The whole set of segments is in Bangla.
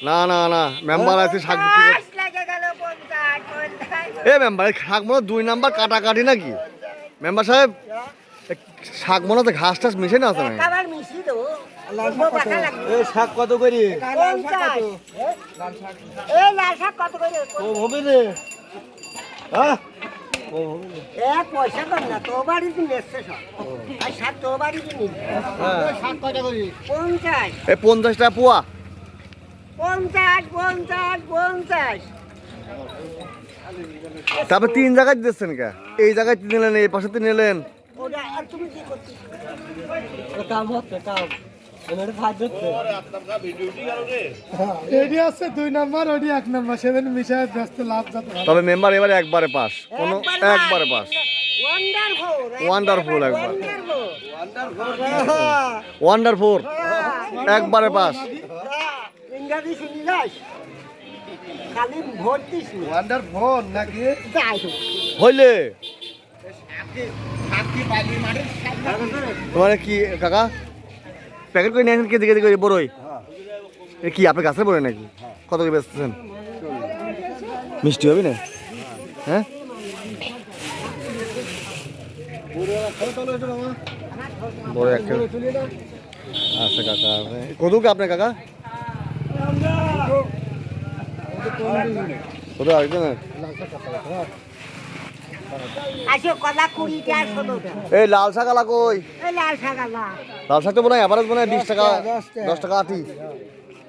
না না না মেম্বার আছে শাক বিক্রি এ মেম্বার শাক মনে 2 নাম্বার কাটাকাটি নাকি মেম্বার সাহেব শাক মনে তো ঘাস টাস মিশে না আছে না শাক কত করে পয়সা কর না তো বাড়ি তুমি তো বাড়ি তুমি 50 টাকা পোয়া 50 তারপর 3 জায়গায় দিচ্ছেন কে এই জায়গায় নিলেন এই পাশে নিলেন তুমি কি করছিস কাম হচ্ছে কাম তবে মেম্বার এবারে একবারে পাস কোনো একবারে পাস ওয়ান্ডারফুল একবার ওয়ান্ডারফুল একবারে পাস ইংরেজি শুনি যাস খালি ভোট দিস ওয়ান্ডারফুল নাকি যাই হইলে তোমার কি কাকা প্যাকেট করে নিয়েছেন কেজি কেজি করে বড়ই কি আপনার গাছের বড়ই নাকি কত করে বেচতেছেন মিষ্টি হবে না হ্যাঁ বড় একটা আচ্ছা কাকা কত কি আপনার কাকা কত একজন এই লাল শাক আলা কই লাল শাক তো মনে হয় এভারেজ মনে হয় 20 টাকা 10 টাকা আটি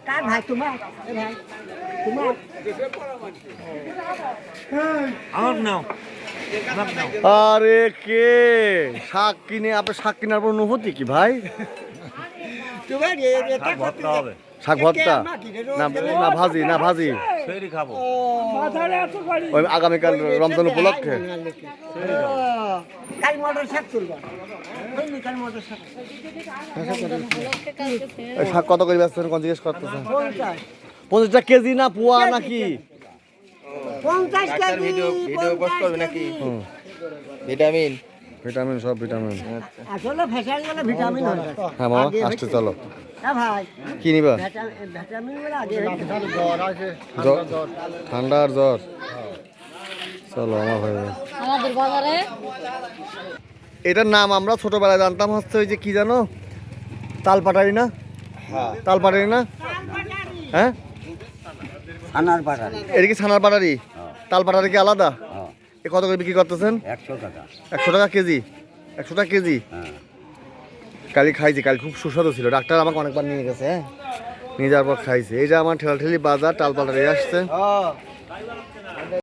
কার ভাই তোমার আমার নাও আরে কে শাক কিনে আপনি শাক কেনার পর অনুভূতি কি ভাই শাক ভর্তা না না ভাজি না ভাজি খাবো ওই আগামীকাল রমজান উপলক্ষে কাল মটর শাক তুলবা শাক কত করে ব্যস্ত কোন জিজ্ঞেস করতেছেন 50 টাকা কেজি না পোয়া নাকি 50 কেজি ভিডিও পোস্ট করবে নাকি ভিটামিন ভিটামিন সব ভিটামিন আসলে ফেসাল গেলে ভিটামিন হয় হ্যাঁ মামা আসতে চলো হ্যাঁ ভাই কি নিবা ভিটামিন গুলো আগে ঠান্ডা আর জ্বর চলো আমার ভাই আমাদের বাজারে এটার নাম আমরা ছোটবেলায় জানতাম হচ্ছে ওই যে কি জানো তালপাটারি না তালপাটারি না হ্যাঁ ছানার বাটারি এটা কি ছানার পাটারি তালপাটারি কি আলাদা এ কত করে বিক্রি করতেছেন 100 টাকা 100 টাকা কেজি 100 টাকা কেজি কালি খাইছি কাল খুব সুস্বাদু ছিল ডাক্তার আমাকে অনেকবার নিয়ে গেছে হ্যাঁ নিয়ে যাওয়ার পর খাইছি এই যে আমার ঠেলাঠেলি বাজার তালপাটারি আসছে